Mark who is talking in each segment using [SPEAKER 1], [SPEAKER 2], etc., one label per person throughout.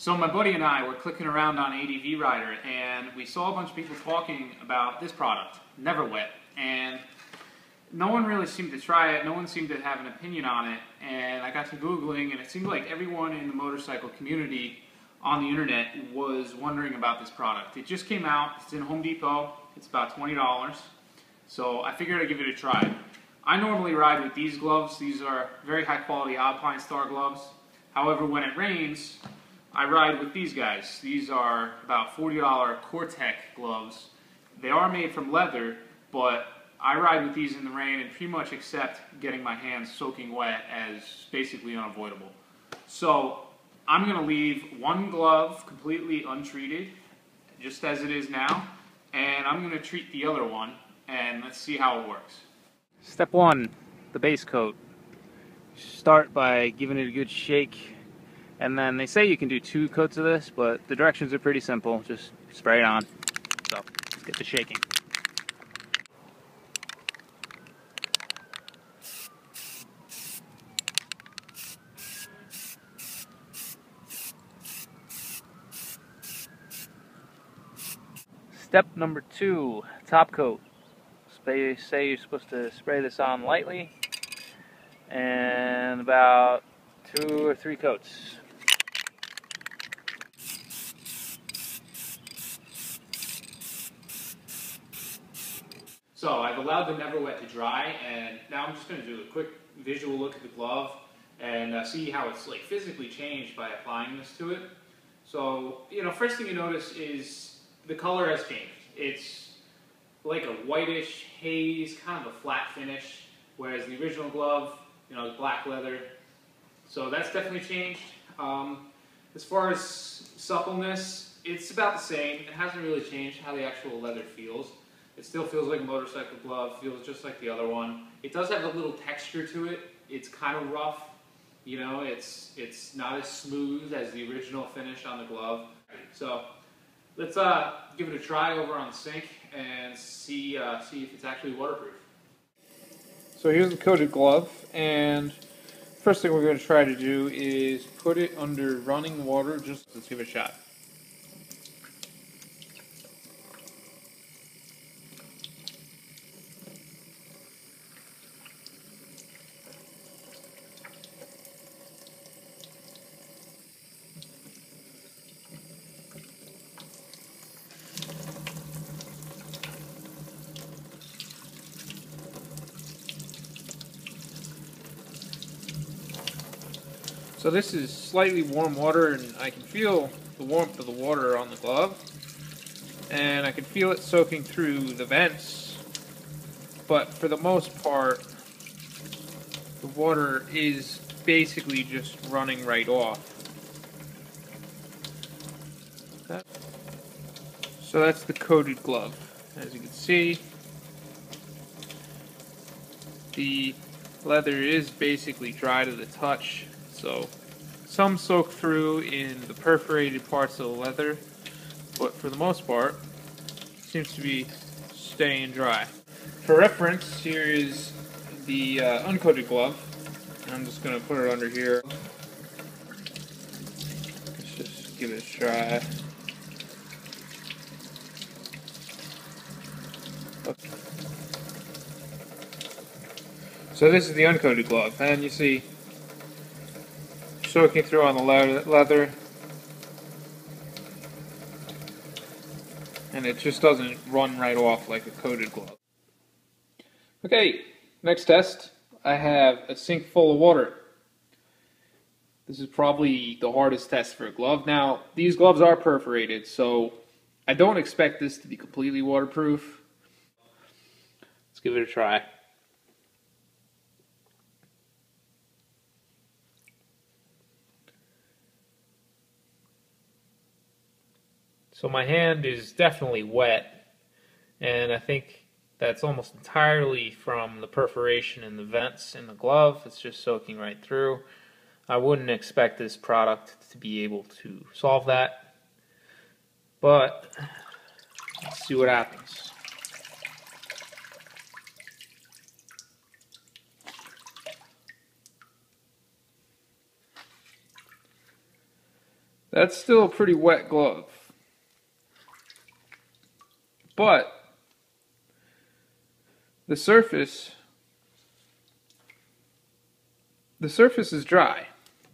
[SPEAKER 1] So my buddy and I were clicking around on ADV Rider, and we saw a bunch of people talking about this product, Neverwet, and no one really seemed to try it. No one seemed to have an opinion on it, and I got to Googling, and it seemed like everyone in the motorcycle community on the internet was wondering about this product. It just came out. It's in Home Depot. It's about $20, so I figured I'd give it a try. I normally ride with these gloves. These are very high quality Alpine Star gloves. However, when it rains, I ride with these guys. These are about $40 Core-Tech gloves. They are made from leather, but I ride with these in the rain and pretty much accept getting my hands soaking wet as basically unavoidable. So I'm going to leave one glove completely untreated, just as it is now, and I'm going to treat the other one, and let's see how it works. Step one, the base coat. Start by giving it a good shake. And then they say you can do 2 coats of this, but the directions are pretty simple. Just spray it on. So let's get to shaking. Step number 2, top coat. Say you're supposed to spray this on lightly, and about 2 or 3 coats. So I've allowed the Neverwet to dry, and now I'm just going to do a quick visual look at the glove and see how it's like physically changed by applying this to it. So, first thing you notice is the color has changed. It's like a whitish haze, kind of a flat finish, whereas the original glove, black leather. So that's definitely changed. As far as suppleness, it's about the same. It hasn't really changed how the actual leather feels. It still feels like a motorcycle glove, feels just like the other one. It does have a little texture to it. It's kind of rough. It's not as smooth as the original finish on the glove. So let's give it a try over on the sink and see if it's actually waterproof. So here's the coated glove, and first thing we're going to try to do is put it under running water. Let's give it a shot. So this is slightly warm water, and I can feel the warmth of the water on the glove, and I can feel it soaking through the vents, but for the most part the water is basically just running right off. So that's the coated glove. As you can see, the leather is basically dry to the touch. So some soak through in the perforated parts of the leather, but for the most part, it seems to be staying dry. For reference, here is the uncoated glove. I'm just going to put it under here. Let's just give it a try. Okay. So this is the uncoated glove, and you see soaking through on the leather, and it just doesn't run right off like a coated glove. Okay, next test. I have a sink full of water. This is probably the hardest test for a glove. Now, these gloves are perforated, so I don't expect this to be completely waterproof. Let's give it a try. So my hand is definitely wet, and I think that's almost entirely from the perforation in the vents in the glove. It's just soaking right through. I wouldn't expect this product to be able to solve that, but let's see what happens.
[SPEAKER 2] That's still a pretty wet glove. But the surface is dry.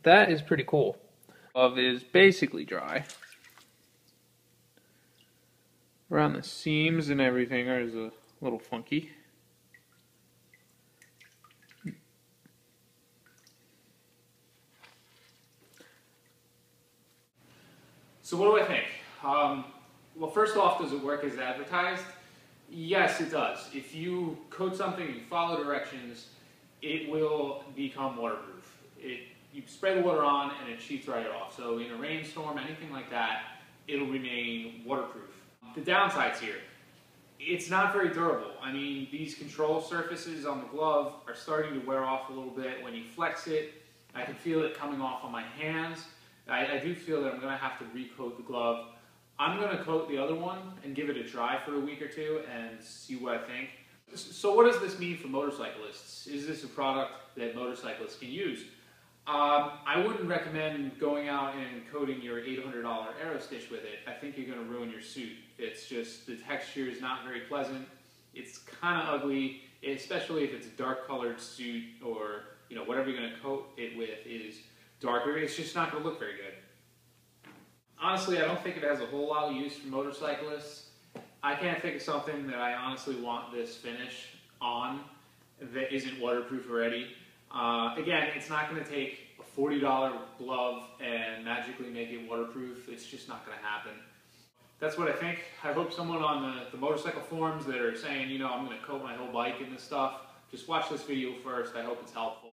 [SPEAKER 2] That is pretty cool. The glove is basically dry. Around the seams and everything is a little funky.
[SPEAKER 1] So what do I think? Well, first off, does it work as advertised? Yes, it does. If you coat something and you follow directions, it will become waterproof. You spray the water on and it sheets right off. So in a rainstorm, anything like that, it'll remain waterproof. The downsides here, it's not very durable. I mean, these control surfaces on the glove are starting to wear off a little bit. When you flex it, I can feel it coming off on my hands. I do feel that I'm going to have to recoat the glove. I'm going to coat the other one and give it a try for a week or two and see what I think. So what does this mean for motorcyclists? Is this a product that motorcyclists can use? I wouldn't recommend going out and coating your $800 Aerostitch with it. I think you're going to ruin your suit. It's just, the texture is not very pleasant. It's kind of ugly, especially if it's a dark colored suit, or whatever you're going to coat it with is darker. It's just not going to look very good. Honestly, I don't think it has a whole lot of use for motorcyclists. I can't think of something that I honestly want this finish on that isn't waterproof already. Again, it's not going to take a $40 glove and magically make it waterproof. It's just not going to happen. That's what I think. I hope someone on the motorcycle forums that are saying, I'm going to coat my whole bike in this stuff, just watch this video first. I hope it's helpful.